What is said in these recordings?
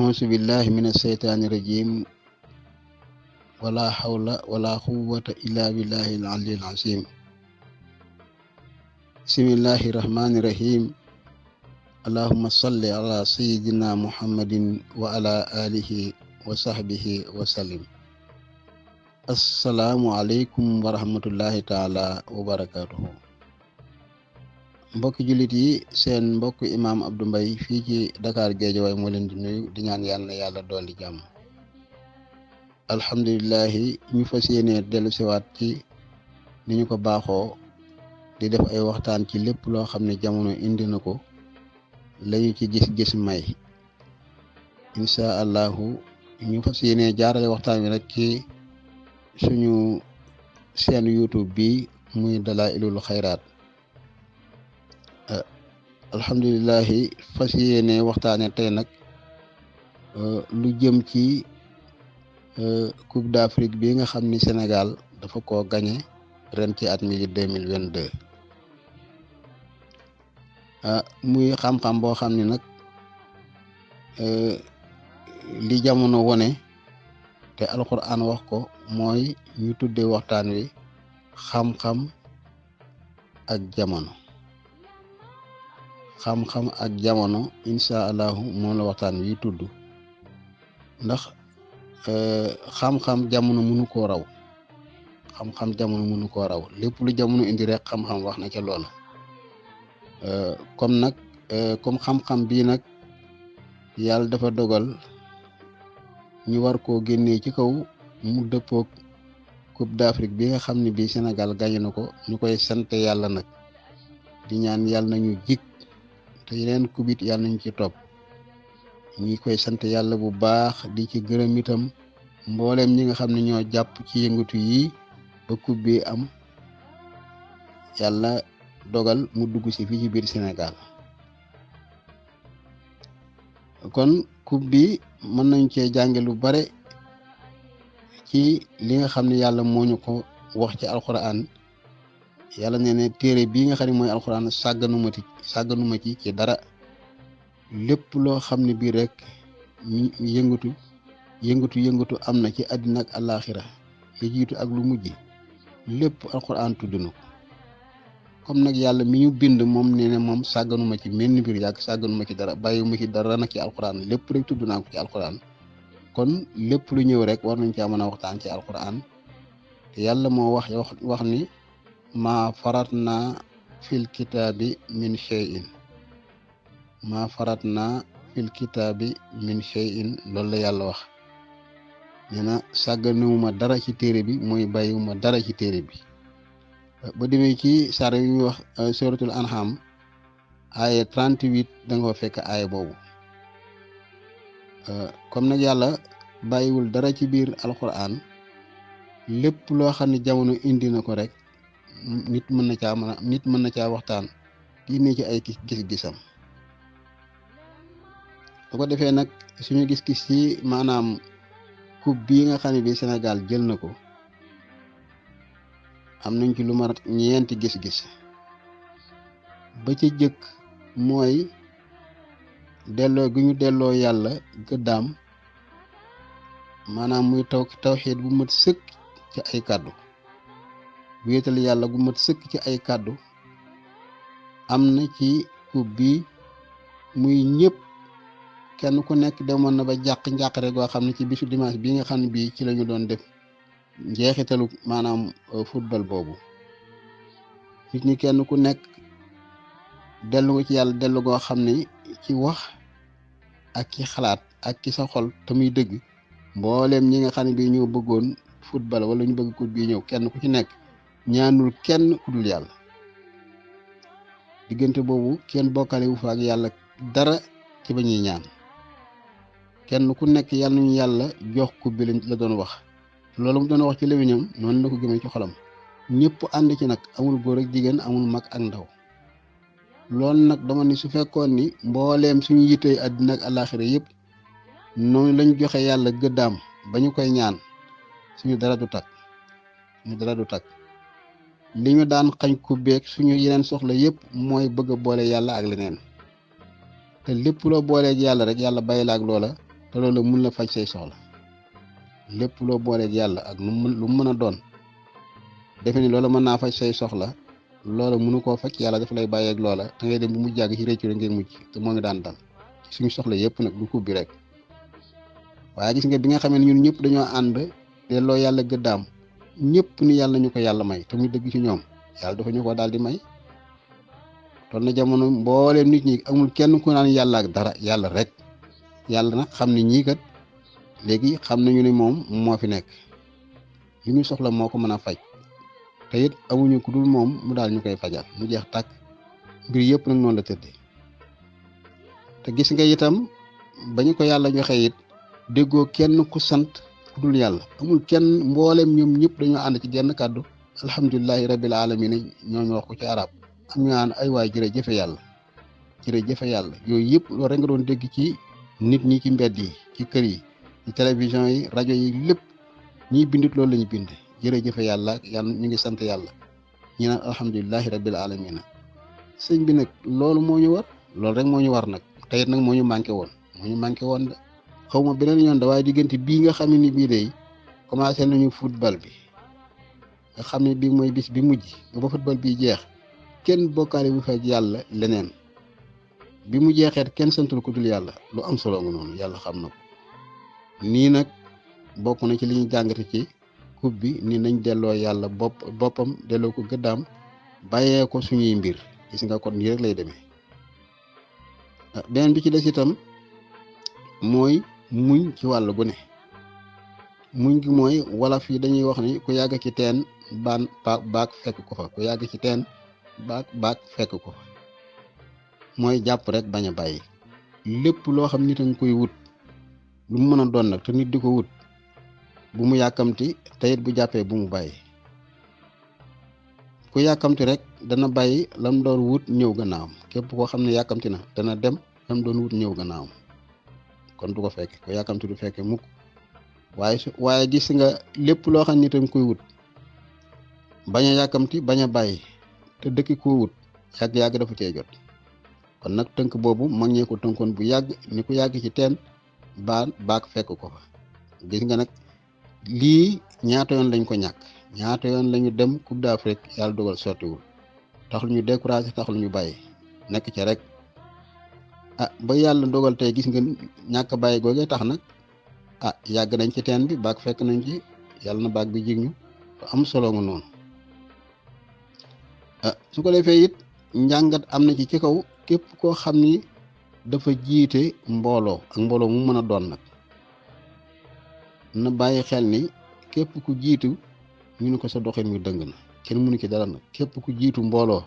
أعوذ بالله من الشيطان الرجيم ولا حول ولا قوة إلا بالله العلي العظيم بسم الله الرحمن الرحيم اللهم صل على سيدنا محمد وعلى آله وصحبه وسلم السلام عليكم ورحمة الله تعالى وبركاته mbokki jullit yi seen mbokk imaam Abdou Mbaye fii ci Dakar Guédiawaye moo leen di nuyu di ñaan yàlla na yàlla dolli jàmm alhamdulilahi ñu fas yéene dellu siwaat ci ni ñu ko baaxoo di def ay waxtaan ci lépp loo xam ne jamono indi na ko lañu ci gis-gis may insha allahu ñu fas yéene jaarale waxtaan wi nag ci suñu seen YouTube bi muy Dalaa'ilul Xayraat alhamdulilahi fas yéene waxtaane tey nag lu jëm ci Coupe d'Afrique bi nga xam ni Sénégal dafa ko gagné ren ci at mi 2022 muy xam-xam boo xam ni nag li jamono wone te alquran wax ko mooy ñu tudde waxtaan wi xam-xam ak jamono xam-xam ak jamono insha allahu moom la waxtaan wi tudd ndax xam-xam jamono mënu koo raw xam-xam jamono mënu koo raw lépp lu jamono indi rek xam-xam wax na ca loola comme nag comme xam-xam bii nag yàlla dafa dogal ñu war koo génnee ci kaw mu dëppoog Coupe d'Afrique bi nga xam ne bii Sénégal gagné na ko ñu koy sant yàlla nag di ñaan yàlla nañu jik te yeneen kubit yàlla nañ ci topp ñi koy sant yàlla bu baax di ci gërëm itam mboolem ñi nga xam ne ñoo jàpp ci yëngatu yi ba coupe bi am yàlla dogal mu dugg si fii ci biir Sénégal kon coupe bi mën nañ cee jànge lu bare ci li nga xam ne yàlla moo ñu ko wax ci alxuraan yàlla nee ne téere bii nga xam ne mooy alxuraan sàgganuma ci dara lépp loo xam ne bii rek yëngatu am na ci àddina ak àllaaxira li jiitu ak lu mujj lépp alxuraan tudd na ko comme nag yàlla mi ñu bind moom nee ne moom sàgganuma ci menn mbir yàgg sàgganuma ci dara bàyyiwuma ci dara nag ci alxuraan lépp rek tudd naa ko ci alxuraan kon lépp lu ñëw rek war nañ caa mën a waxtaan ci alxuraan te yàlla moo wax ni maa faratna fil kitaabi min shay'in maa faratna fil kitaabi min shay'in loolu la yàlla wax nee na sàgganewuma dara ci téere bi mooy bàyyiwuma dara ci téere bi ba demee ci saar yu ñuy wax suratul anham aaye 38 da nga fa fekk aaye boobu comme nag yàlla bàyyiwul dara ci biir alquran lépp loo xam ne jamono indi na ko rek nit mën na caa waxtaan génne ci ay gis-gisam bu ko defee nag suñu gis-gis ci maanaam coupe bii nga xam ne bi Sénégal jël na ko am nañ ci lu mat ñeenti gis-gis ba ci jëkk mooy delloo gi ñu delloo yàlla gëddaam maanaam muy tawxiid bu mat sëkk ci ay kàddu wéetal yàlla gu mat sëkk ci ay kàddu am na ci coupe bi muy ñëpp kenn ku nekk demoon na ba njàqare goo xam ne ci bisu dimanche bi nga xam ne bii ci la ñu doon def njeexitalu maanaam football boobu nit ñi kenn ku nekk dellu nga ci yàlla dellu goo xam ne ci wax ak ci xalaat ak ci sa xol te muy dëgg mbooleem ñi nga xam ne bii ñoo bëggoon football wala ñu bëgg coupe bi ñëw kenn ku ci nekk ñaanul kenn ku dul yàlla diggante boobu kenn bokkale wu fa ak yàlla dara ci ba ñuy ñaan kenn ku nekk yàlla nañu yàlla jox coupe bi la doon wax loolu mu doon wax ci lëmiñam noonu la ko gëmee ci xolam ñëpp ànd ci nag amul góor ak jigéen amul mag ak ndaw loolu nag dama ni su fekkoon ni mbooleem suñu yitey àddina ak àllaaxira yëpp noonu lañ joxe yàlla gëddaam ba ñu koy ñaan suñu dara du takk li ñu daan xañ coupe beeg suñu yeneen soxla yëpp mooy bëgg a boole yàlla ak leneen te lépp loo booleeg yàlla rek yàlla bàyyi la ak loola te loolu mun la faj say soxla lépp loo booleeg yàlla ak lu mu mën a doon defe ni loola mën naa faj say soxla loola mënu koo faj yàlla dafa lay bàyyeeg loola te ngay dem bu mu jàgg ci réccu rek ngay mujj te moo ngi daan dal ci suñu soxla yëpp nag du kub bi rek waaye gis nga bi nga xamee ne ñun ñëpp dañoo ànd delloo yàlla gëddaam ñëpp ni yàlla ñu ko yàlla may te muy dëgg ci ñoom yàlla dafa ñu ko daal di may toll na jamono mbooleem nit ñi amul kenn ku naan yàlla ak dara yàlla rek yàlla nag xam ni ñii kat léegi xam nañu ne moom moo fi nekk li ñu soxla moo ko mën a faj te it amuñu ku dul moom mu daal ñu koy fajal mu jeex tàkk mbir yëpp nag noonu la tëddee te gis nga itam bañu ko yàlla joxe it déggoo kenn ku sant ku dul yàlla amul kenn mboolem ñoom ñëpp dañoo ànd ci genn kàddu alhamdulilahi rabbil alamin ñooñu wax ko ci arab am ñu naan ay waay jërëjëfe yàlla jërëjëfe yàlla yooyu yëpp loolu rek nga doon dégg ci nit ñi ci mbedd yi ci kër yi ci télévision yi rajo yi lépp ñiy bindit loolu la ñu bind jërëjëfe yàlla yàlla ñu ngi sant yàlla ñu naan alhamdulilahi rabbil alamin sëñ bi nag loolu moo ñu war loolu rek moo ñu war nag teyit nag moo ñu manqué woon de xaw ma beneen yoon da waaye diggante bii nga xam ne ni bii day commencé nañu football bi nga xam ne bii mooy bis bi mujj ba football bi jeex kenn bokkaale bu fekk yàlla leneen bi mu jeexeet kenn santul ko dul yàlla lu am solo nga noonu yàlla xam na ko nii nag bokk na ci li ñu jàngate ci coupe bi ni nañ delloo yàlla boppam delloo ko gëddaam bàyyee ko suñuy mbir gis nga kon nii rek lay demee beneen bi ci des itam mooy muñ ci wàll gu ne muñ gi mooy wolof yi dañuy wax ni ku yàgg ci teen baag fekk ko fa ku yàgg ci teen baag fekk ko fa mooy jàpp rek bañ a bàyyi lépp loo xam nit a nga koy wut lu mu mën a doon nag te nit di ko wut bu mu yàkkamti te it bu jàppee bu mu bàyyi ku yàkkamti rek dana bàyyi lam doon wut ñëw gannaawam képp koo xam ne yàkkamti na dana dem lam doon wut ñëw gannaawam kon du ko fekke ku yàkkamti du fekke mukk waaye gis nga lépp loo xam ne nit a nga koy wut bañ a yàkkamti bañ a bàyyi te dëkki koo wut yàgg-yàgg dafa cee jot kon nag tënk boobu mag ñee ko tënkoon bu yàgg ni ku yàgg ci teen baag fekk ko fa gis nga nag lii ñaata yoon lañ ko ñàkk ñaata yoon lañu dem Coupe d'Afrique yàlla dogal sottiwul tax lu ñu découragé tax lu ñu bàyyi nekk ci rek ba yàlla dogal tey gis nga ñàkk bàyyi googee tax nag yàgg nañ ci teen bi baag fekk nañ ci yàlla na baag bi jig ñu am solo nga noonu su ko defee it njàngat am na ci kaw képp koo xam ni dafa jiite mbooloo ak mbooloo mu mën a doon nag na bàyyi xel ni képp ku jiitu ñu ni ko sa doxin wi dëng na kenn mënu ci dara nag képp ku jiitu mbooloo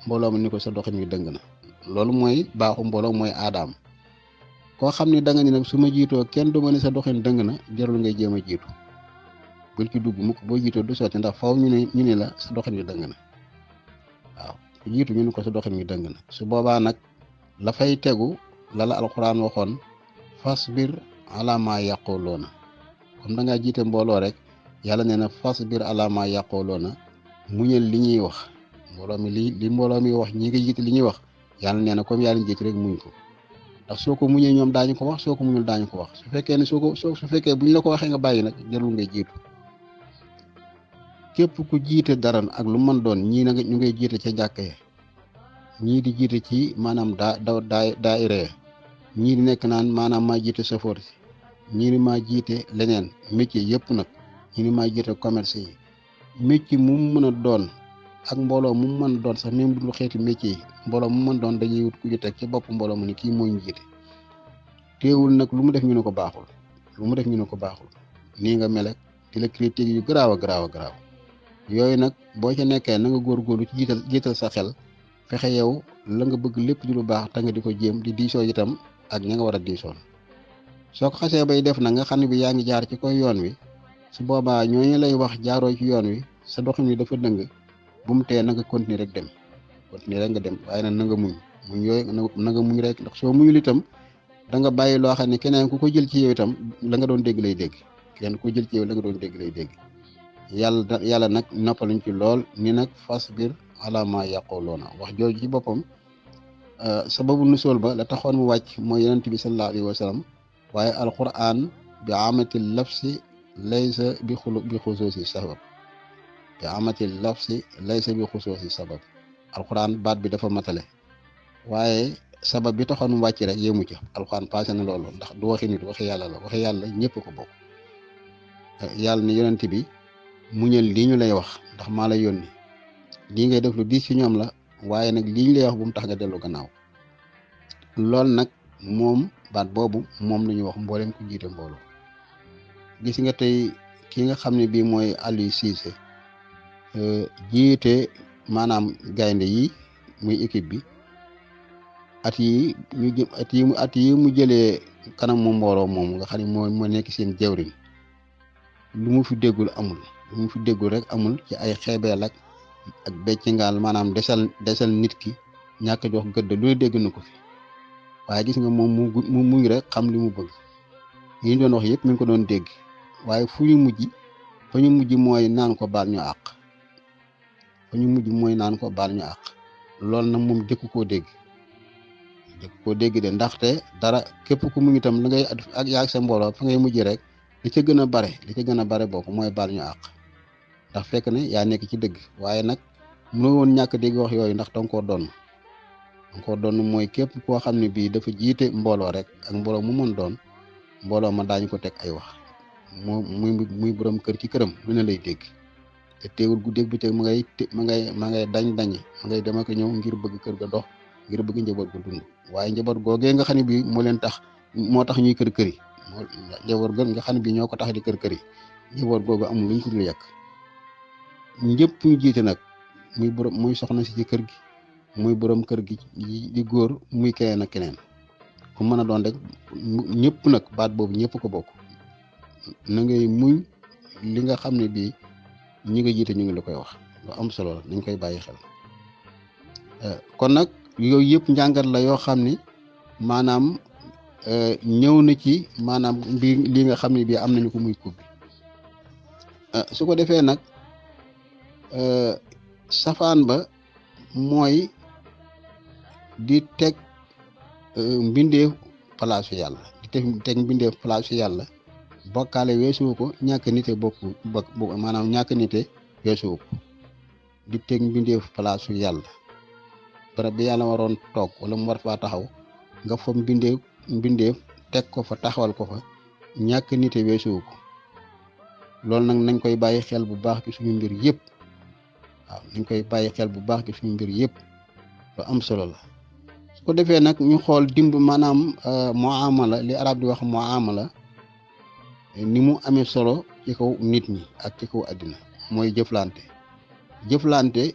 mu ni ko sa doxin wi dëng na loolu mooy baaxu mbooloo mooy aadaam koo xam ni da nga ni nag su ma jiitoo kenn du ma ne sa doxin dëng na jarul ngay jéem a jiitu bul ci dugg mukk boo jiitoo du sotti ndax faw ñu ne la sa doxin wi dëng na waaw ku jiitu ñu ni ko sa doxin wi dëng na su boobaa nag la fay tegu la alxuraan waxoon fasbir ala ma yaquluuna comme da ngaa jiite mbooloo rek yàlla nee na fasbir ala ma yaquluuna muñal li ñuy wax mbooloo mi li mbooloo mi wax ñi nga jiite li ñuy wax yàlla nee na comme yàlla jiite rek muñ ko ndax soo ko muñee ñoom daañu ko wax soo ko muñul daañu ko wax su fekkee ne su fekkee buñ la ko waxee nga bàyyi nag jarul ngay jiitu képp ku jiite dara ak lu mën doon ñii nag ñu ngay jiite ca jàkka ya ñii di jiite ci maanaam daayira ñii di nekk naan maanaam maa jiite safoor si ñii ni maa jiite leneen métier yëpp nag ñii ni maa jiite commerce yi métier mu mën a doon ak mbooloo mu mën a doon sax même bu dul xeeti métier yi mbooloo mu mën doon dañuy wut ku ñu teg ci bopp mbooloo mu ni kii moo ñu jiite teewul nag lu mu def ñu ne ko baaxul nii nga mel ak di la critique yu garaaw a garaaw yooyu nag boo ca nekkee na nga góorgóorlu ci jiital sa xel fexe yow la nga bëgg lépp di lu baax te nga di ko jéem di diisoo itam ak ña nga war a diisoon soo ko xasee bay def nag nga xam ne bi yaa ngi jaar ci koy yoon wi su boobaa ñooñu lay wax jaaroo ci yoon wi sa doxin wi dafa dëng bu mu tee na nga continuer rek dem waaye nag na nga muñ yooyu na nga muñ rek ndax soo muñul itam da nga bàyyi loo xam ne keneen ku ko jël ci yow itam la nga doon dégg lay dégg kenn ku jël ci yow la nga doon dégg lay dégg yàlla nag noppaluñ ci lool ni nag fasbir ala ma yaquluuna wax jooju ci boppam sababu nusool ba la taxoon mu wàcc mooy yonent bi sallallahu alayhi wa sallam waaye alquran bi amatil lafsi laysa bi xusuusi sabab bi amatil lafsi laysa bi xusuusi sabab alquran baat bi dafa matale waaye sabab bi taxoon mu wàcc rek yéemu ca alquran passé na loolu ndax du waxi nit waxi yàlla la waxi yàlla ñëpp ko bokk yàlla ni yonent bi muñal lii ñu lay wax ndax maa la yónni lii ngay def lu diis ci ñoom la waaye nag lii ñu lay wax bu mu tax nga dellu gannaaw loolu nag moom baat boobu moom la ñuy wax mboolem ku jiite mbooloo gis nga tey ki nga xam ne bii mooy Aliou Cissé jiite maanaam gaynde yi muy équipe bi at yi mu jëlee kanam mu mbooloo moom nga xam ne moo nekk seen jawriñ lu mu fi déggul amul lu mu fi déggul rek amul ci ay xeebeel ak beccingaal maanaam desal nit ki ñàkk jox gëdd lu dégg na ko fi waaye gis nga moom mu muñ rek xam li mu bëgg yi ñu doon wax yëpp mi ngi ko doon dégg waaye fa ñu mujj mooy naan ko baal ñu àq loolu nag moom jëkk koo dégg de ndaxte dara képp ku mu ngi itam la ngay ak yaag sa mbooloo fa ngay mujj rek li ca gën a bare bokk mooy baal ñu àq ndax fekk ne yaa nekk ci dëgg waaye nag mënoo woon ñàkk dégg wax yooyu ndax danga koo doon mooy képp koo xam ne bii dafa jiite mbooloo rek ak mbooloo mu mën doon mbooloo ma daañu ko teg ay wax muy borom kër ci këram lu ne lay dégg te teewul guddeeg bëccëg ma ngay dañi ma ngay dem ak ñëw ngir bëgg kër ga dox ngir bëgg njaboot gu dund waaye njaboot googee nga xam ne bii moo tax ñuy kër yi njaboot ga nga xam ne bii ñoo ko tax di kër yi njaboot googu amul luñ ko dul yàq ñëpp ñu jiite nag muy soxna si ci kër gi muy borom kër gi di góor muy keneen ak keneen ku mën a doon rek ñëpp nag baat boobu ñëpp ko bokk na ngay muñ li nga xam ne bii ñi nga jiite ñu ngi la koy wax lu am solo la nañ koy bàyyi xel kon nag yooyu yëpp njàngat la yoo xam ni maanaam ñëw na ci maanaam li nga xam ne bii am nañu ko muy coupe bi su ko defee nag safaan ba mooy di teg mbindeef palaasu yàlla di teg mbindeef palaasu yàlla bokkaale weesuwu ko ñàkk nite maanaam ñàkk nite weesuwu ko di teg mbindeef palaasu yàlla barab bi yàlla waroon toog wala mu war faa taxaw nga fa mbindeef teg ko fa taxawal ko fa ñàkk nite weesuwu ko loolu nag nañ koy bàyyi xel bu baax ci suñu mbir yëpp waaw nañ koy bàyyi xel bu baax ci suñu mbir yëpp lu am solo la su ko defee nag ñu xool dimb maanaam muamala li arab di wax muamala ni mu amee solo ci kaw nit ñi ak ci kaw àddina mooy jëflante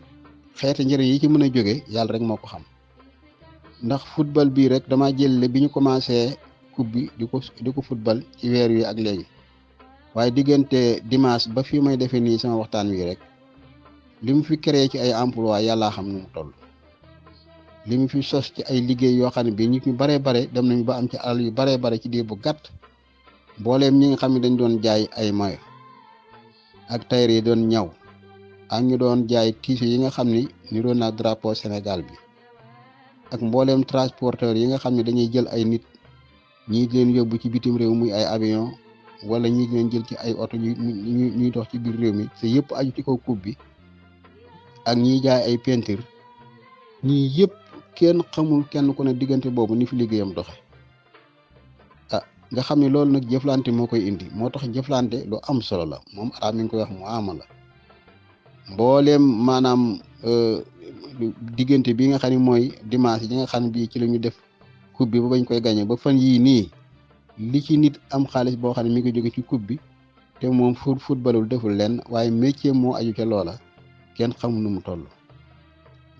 xeeti njëriñ yi ci mën a jóge yàlla rek moo ko xam ndax football bii rek dama jëlle bi ñu commencé coupe bi di ko football ci weer wi ak léegi waaye diggante dimanche ba fii may defee nii sama waxtaan wi rek li mu fi créé ci ay emploi yàllaa xam nu mu toll li mu fi sos ci ay liggéey yoo xam ne bii nit ñu baree bare dem nañu ba am ci alal yu baree bare ci diir bu gàtt mbooleem ñi nga xam ne dañ doon jaay ay mayo ak tailleur yi doon ñaw ak ñu doon jaay tissu yi nga xam ni doon naa drapeau Sénégal bi ak mbooleem transporteur yi nga xam ne dañuy jël ay nit ñii di leen yóbbu ci bitim réew muy ay avion wala ñii di leen jël ci ay oto ñuy dox ci biir réew mi te yëpp aju ci kaw coupe bi ak ñiy jaay ay peinture ñii yëpp kenn xamul kenn ku ne diggante boobu ni fi liggéeyam doxe nga xam ne loolu nag jëflante moo koy indi moo tax jëflante lu am solo la moom arab mi ngi koy wax muamala mbooleem maanaam diggante bi nga xam ne mooy dimanche yi nga xam ne bii ci la ñu def coupe bi ba bañ koy gagné ba fan yii nii li ci nit am xaalis boo xam ne mi ngi jóge ci coupe bi te moom footballul deful lenn waaye métier moo aju ca loola kenn xamul nu mu toll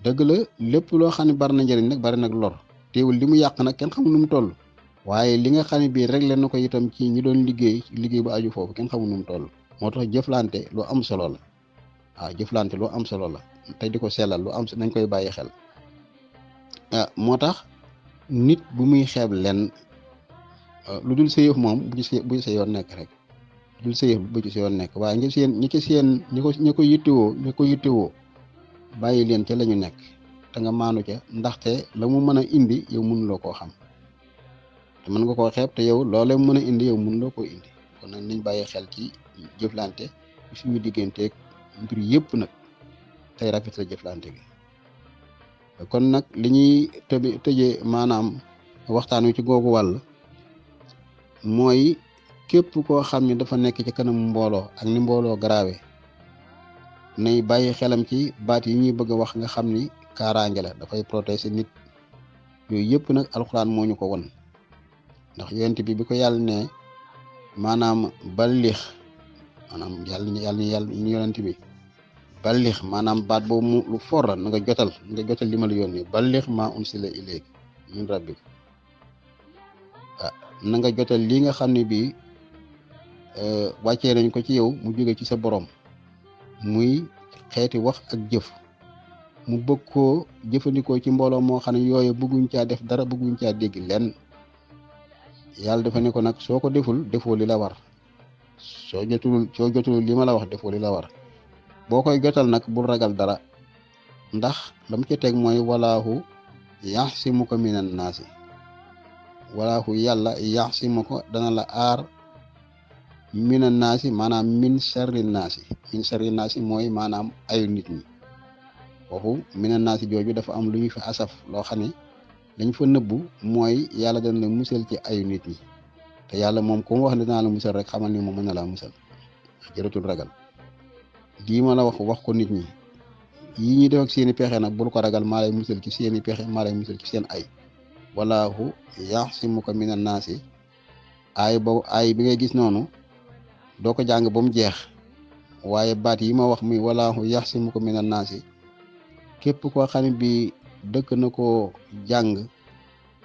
dëgg la lépp loo xam ne bari na njëriñ nag bari nag lor teewul li mu yàq nag kenn xamul nu mu toll waaye li nga xam ne bii rek leen na ko itam ci ñi doon liggéey bu aju foofu kenn xamul nu mu toll moo tax jëflante lu am solo la waaw jëflante lu am solo la te di ko sellal lu am nañ koy bàyyi xel moo tax nit bu muy xeeb leen lu dul sa yëf moom bu ci sa yoon nekk rek lu dul sa yëf bu ci sa yoon nekk waaye ñi ko yittewoo bàyyi leen ca la ñu nekk te nga maanu ca ndaxte la mu mën a indi yow mënuloo koo xam te mën nga koo xeeb te yow loolee mën a indi yow mën loo koo indi kon nag nañ bàyyi xel ci jëflante suñu digganteeg mbir yëpp nag tey rafetal jëflante gi kon nag li ñuy tëjee maanaam waxtaan wi ci googu wàll mooy képp koo xam ne dafa nekk ci kanam mbooloo ak ni mbooloo garaawe nay bàyyi xelam ci baat yi ñuy bëgg a wax nga xam ni kaaraange la dafay protéger nit yooyu yëpp nag alxuraan moo ñu ko won ndax yonent bi ko yàlla ne maanaam ballix maanaam yàlla yonent bi ballix maanaam baat boobu mu lu for la na nga jotal li ma la yónni ballix maa unsila ilayk min rabbik na nga jotal lii nga xam ne bii wàccee nañ ko ci yow mu jóge ci sa borom muy xeeti wax ak jëf mu bëgg koo jëfandikoo ci mbooloo moo xam ne yooyu bëgguñ caa def dara bëgguñ caa dégg lenn yàlla dafa ne ko nag soo ko defoo li la war soo jotul li ma la wax defoo li la war boo koy jotal nag bul ragal dara ndax la mu ci teg mooy walaahu yaxsimuka minan naasi walaahu yàlla yaxsimuka dana la aar minan naasi maanaam min sharri naasi mooy maanaam ayu nit ñi foofu minan naasi jooju dafa am lu ñu fi asaf loo xam ne dañ fa nëbbu mooy yàlla dana la musal ci ayu nit ñi te yàlla moom ku mu wax ne dinaa la musal rek xamal ni moom mën na laa musal jërëtul ragal lii ma la wax ko nit ñi yi ñuy def ak seeni pexe nag bul ko ragal maa lay musal ci seeni pexe maa lay musal ci seen ay walaahu yaxsimuka minan naasi ay bi ngay gis noonu doo ko jàng ba mu jeex waaye baat yi ma wax muy walaahu yaxsimuka minan naasi képp koo xam ne bi dëkk na ko jàng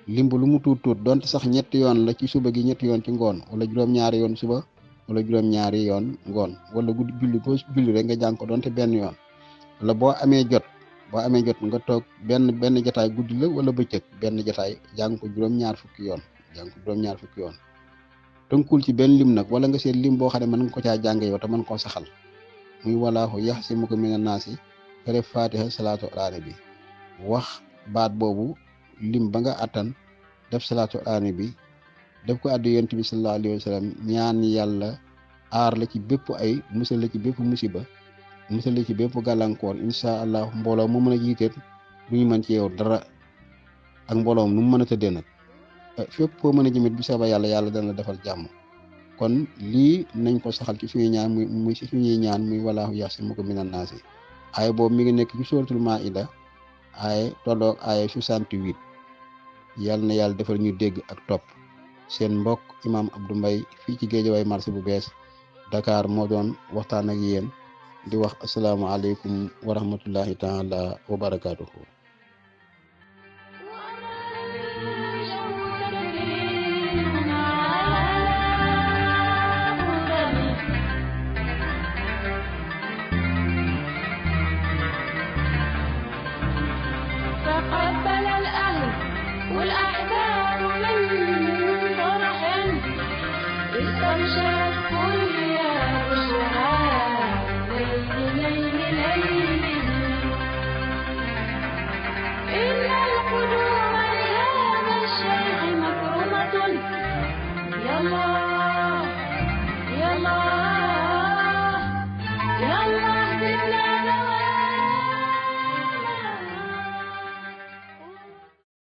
limb lu mu tuut donte sax ñetti yoon la ci suba gi ñetti yoon ci ngoon wala juróom-ñaari yoon suba wala juróom-ñaari yoon ngoon wala guddi julli rek nga jàng ko donte benn yoon wala boo amee jot nga toog benn jataay guddi la wala bëccëg benn jataay jàng ko juróom-ñaar fukki yoon tënkul ci benn lim nag wala nga seet lim boo xam ne mën nga ko caa jàng yow te mën koo saxal muy walaahu yaxsimuka minan naasi nga def fatiha salaatu ala nabi wax baat boobu lim ba nga attan def salaatu ala nabi def ko addi yonent bi sallallahu alayhi wa sallam ñaan yàlla aar la ci bépp ay musal la ci bépp musiba musal la ci bépp gàllankoor incha allah mbooloo mu mën a jiiteet du ñu mën ci yow dara ak mbooloom nu mu mën a tëddee nag fépp foo mën a jëmit bu soobee yàlla dana la defal jàmm kon lii nañ ko saxal ci suñuy ñaan muy ci suñuy ñaan muy walaahu yaxsimuka minan naasi aaya boobu mi ngi nekk ci suratul maida aaya tolloog aaya 68 yàlla na yàlla defal ñu dégg ak topp seen mbokk imam Abdou Mbaye fii ci Guédiawaye marché bu bees Dakar moo doon waxtaan ak yéen di wax asalaamaaleykum wa rahmatullahi taala wa barakaatuhu